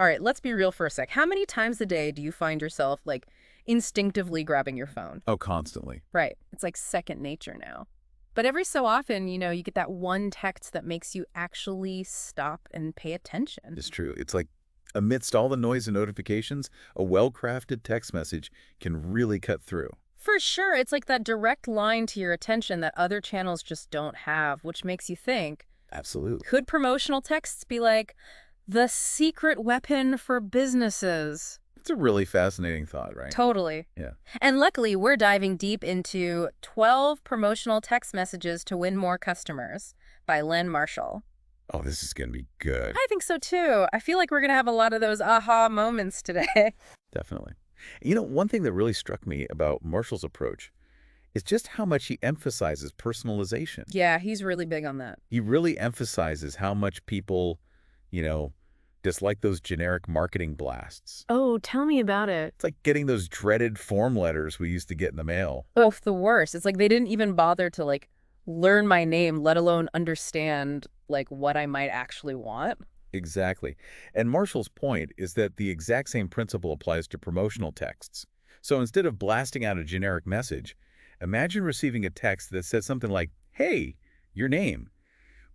All right, let's be real for a sec. How many times a day do you find yourself, like, instinctively grabbing your phone? Oh, constantly. Right. It's like second nature now. But every so often, you get that one text that makes you actually stop and pay attention. It's true. It's like amidst all the noise and notifications, a well-crafted text message can really cut through. For sure, it's like that direct line to your attention that other channels just don't have, which makes you think, Absolutely. could promotional texts be like the secret weapon for businesses? It's a really fascinating thought, right? Totally. Yeah. And luckily, we're diving deep into 12 promotional text messages to win more customers by Len Marshall. Oh, this is going to be good. I think so too. I feel like we're going to have a lot of those aha moments today. Definitely. One thing that really struck me about Marshall's approach is just how much he emphasizes personalization. Yeah, he's really big on that. He really emphasizes how much people, you know, dislike those generic marketing blasts. Oh, tell me about it. It's like getting those dreaded form letters we used to get in the mail. Oh, the worst. It's like they didn't even bother to learn my name, let alone understand what I might actually want. Exactly. And Marshall's point is that the exact same principle applies to promotional texts. So instead of blasting out a generic message, imagine receiving a text that says something like, "Hey, your name.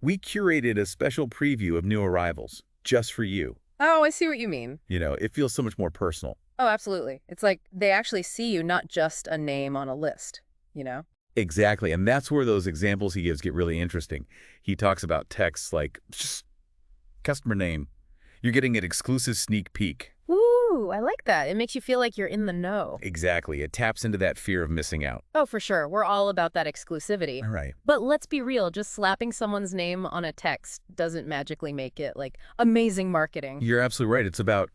We curated a special preview of new arrivals just for you." Oh, I see what you mean. It feels so much more personal. Oh, absolutely. It's like they actually see you, not just a name on a list. Exactly. And that's where those examples he gives get really interesting. He talks about texts like, just customer name. You're getting an exclusive sneak peek. Ooh, I like that. It makes you feel like you're in the know. Exactly. It taps into that fear of missing out. Oh, for sure. We're all about that exclusivity. All right. But let's be real, just slapping someone's name on a text doesn't magically make it, amazing marketing. You're absolutely right. It's about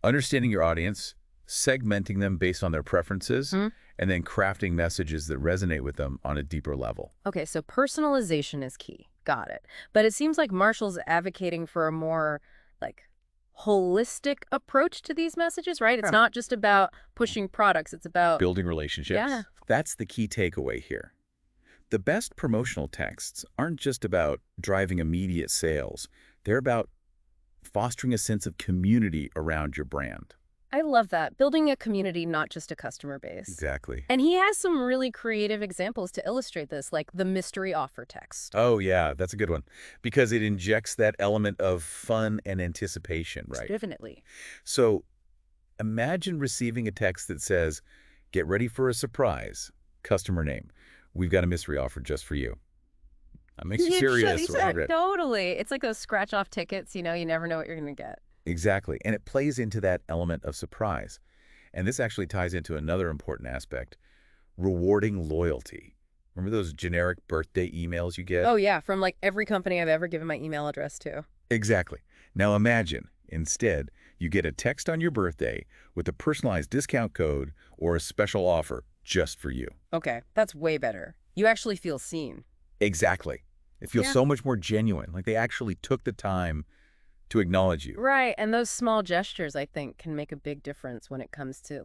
understanding your audience, segmenting them based on their preferences, and then crafting messages that resonate with them on a deeper level. Okay, so personalization is key. Got it. But it seems like Marshall's advocating for a more, holistic approach to these messages, right? It's Yeah. not just about pushing products. It's about Building relationships. Yeah. That's the key takeaway here. The best promotional texts aren't just about driving immediate sales. They're about fostering a sense of community around your brand. I love that. Building a community, not just a customer base. Exactly. And he has some really creative examples to illustrate this, like the mystery offer text. Oh, yeah, that's a good one. Because it injects that element of fun and anticipation, right? Definitely. So imagine receiving a text that says, "Get ready for a surprise. Customer name. We've got a mystery offer just for you." That makes you serious, right? Totally. It's like those scratch-off tickets, you never know what you're going to get. Exactly. And it plays into that element of surprise. And this actually ties into another important aspect, rewarding loyalty. Remember those generic birthday emails you get? Oh, yeah, from every company I've ever given my email address to. Exactly. Now imagine, instead, you get a text on your birthday with a personalized discount code or a special offer just for you. Okay, that's way better. You actually feel seen. Exactly. It feels so much more genuine, like they actually took the time to acknowledge you. Right, and those small gestures, I think, can make a big difference when it comes to,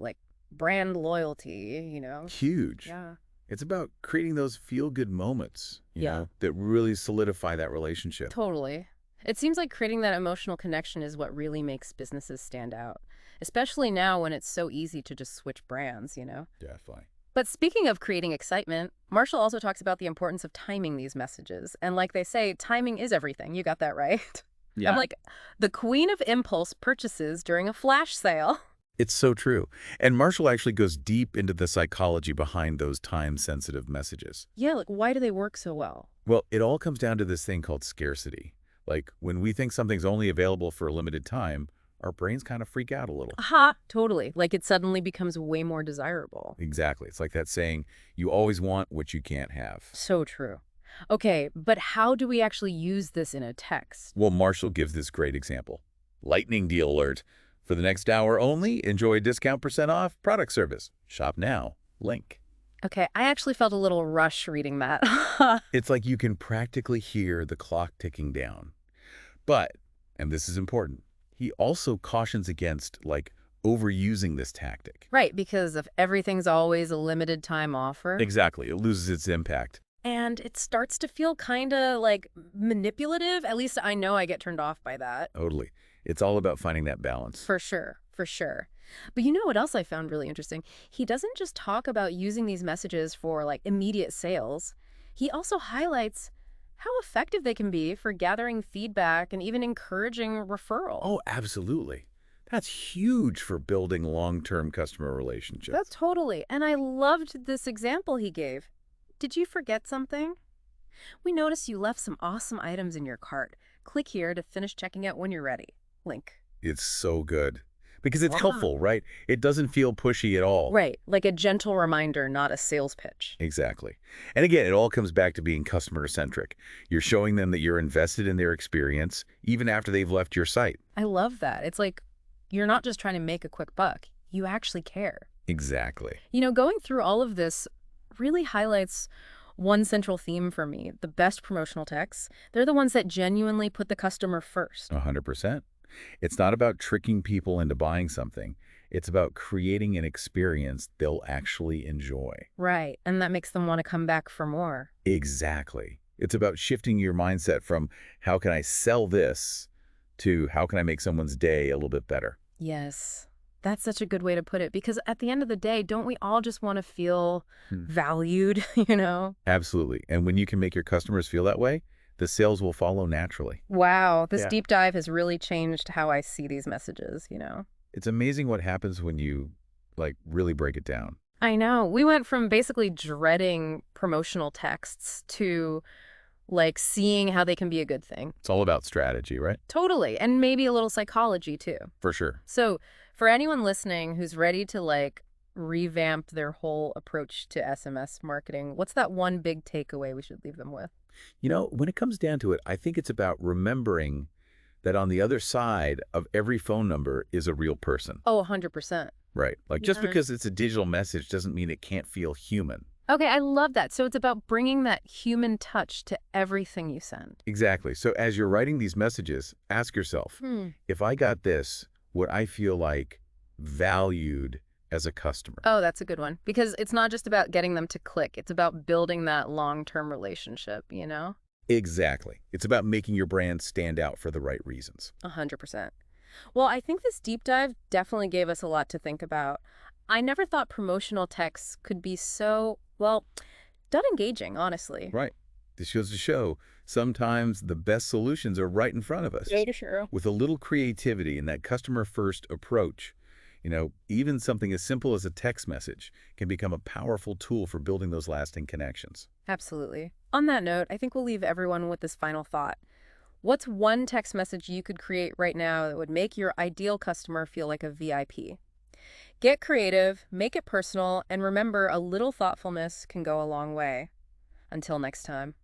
brand loyalty. Huge. Yeah. It's about creating those feel-good moments, Yeah. that really solidify that relationship. Totally. It seems like creating that emotional connection is what really makes businesses stand out, especially now when it's so easy to just switch brands. Definitely. But speaking of creating excitement, Marshall also talks about the importance of timing these messages. And like they say, timing is everything. You got that right. Yeah. I'm like the queen of impulse purchases during a flash sale. It's so true. And Marshall actually goes deep into the psychology behind those time-sensitive messages. Yeah, why do they work so well? Well, it all comes down to this thing called scarcity. Like, when we think something's only available for a limited time, our brains kind of freak out a little. Aha, totally. It suddenly becomes way more desirable. Exactly. It's like that saying, you always want what you can't have. So true. Okay, but how do we actually use this in a text? Well, Marshall gives this great example. Lightning deal alert. For the next hour only, enjoy discount % off product service. Shop now. Link. Okay, I actually felt a little rush reading that. It's like you can practically hear the clock ticking down. But, and this is important, he also cautions against, overusing this tactic. Right, because if everything's always a limited time offer. Exactly. It loses its impact. And it starts to feel kind of like manipulative. At least I know I get turned off by that. Totally. It's all about finding that balance. For sure, for sure. But you know what else I found really interesting? He doesn't just talk about using these messages for like immediate sales. He also highlights how effective they can be for gathering feedback and even encouraging referral. Oh, absolutely. That's huge for building long-term customer That's relationships. totally. And I loved this example he gave. Did you forget something? We noticed you left some awesome items in your cart. Click here to finish checking out when you're ready. Link. It's so good. Because it's Voila. helpful, right? It doesn't feel pushy at all. Right, like a gentle reminder, not a sales pitch. Exactly. And again, it all comes back to being customer-centric. You're showing them that you're invested in their experience, even after they've left your site. I love that. It's like you're not just trying to make a quick buck. You actually care. Exactly. Going through all of this really highlights one central theme for me. The best promotional texts, they're the ones that genuinely put the customer first. 100%. It's not about tricking people into buying something. It's about creating an experience they'll actually enjoy. Right, and that makes them want to come back for more. Exactly. It's about shifting your mindset from how can I sell this to how can I make someone's day a little bit better. Yes, that's such a good way to put it because at the end of the day, don't we all just want to feel Hmm. valued, you know? Absolutely. And when you can make your customers feel that way, the sales will follow naturally. Wow, this Yeah. deep dive has really changed how I see these messages. It's amazing what happens when you really break it down. I know. We went from basically dreading promotional texts to like seeing how they can be a good thing. It's all about strategy, right? Totally. And maybe a little psychology too. For sure. So, for anyone listening who's ready to like revamp their whole approach to SMS marketing, what's that one big takeaway we should leave them with? When it comes down to it, I think it's about remembering that on the other side of every phone number is a real person. Oh, 100%. Right. Like just Yeah. because it's a digital message doesn't mean it can't feel human. Okay, I love that. So it's about bringing that human touch to everything you send. Exactly. So as you're writing these messages, ask yourself, Hmm. if I got this, would I feel like valued as a customer? Oh, that's a good one. Because it's not just about getting them to click. It's about building that long-term relationship. Exactly. It's about making your brand stand out for the right reasons. 100%. Well, I think this deep dive definitely gave us a lot to think about. I never thought promotional texts could be so, well, done engaging, honestly. Right. This goes to show sometimes the best solutions are right in front of us. Yeah, sure. With a little creativity and that customer-first approach, even something as simple as a text message can become a powerful tool for building those lasting connections. Absolutely. On that note, I think we'll leave everyone with this final thought. What's one text message you could create right now that would make your ideal customer feel like a VIP? Get creative, make it personal, and remember a little thoughtfulness can go a long way. Until next time.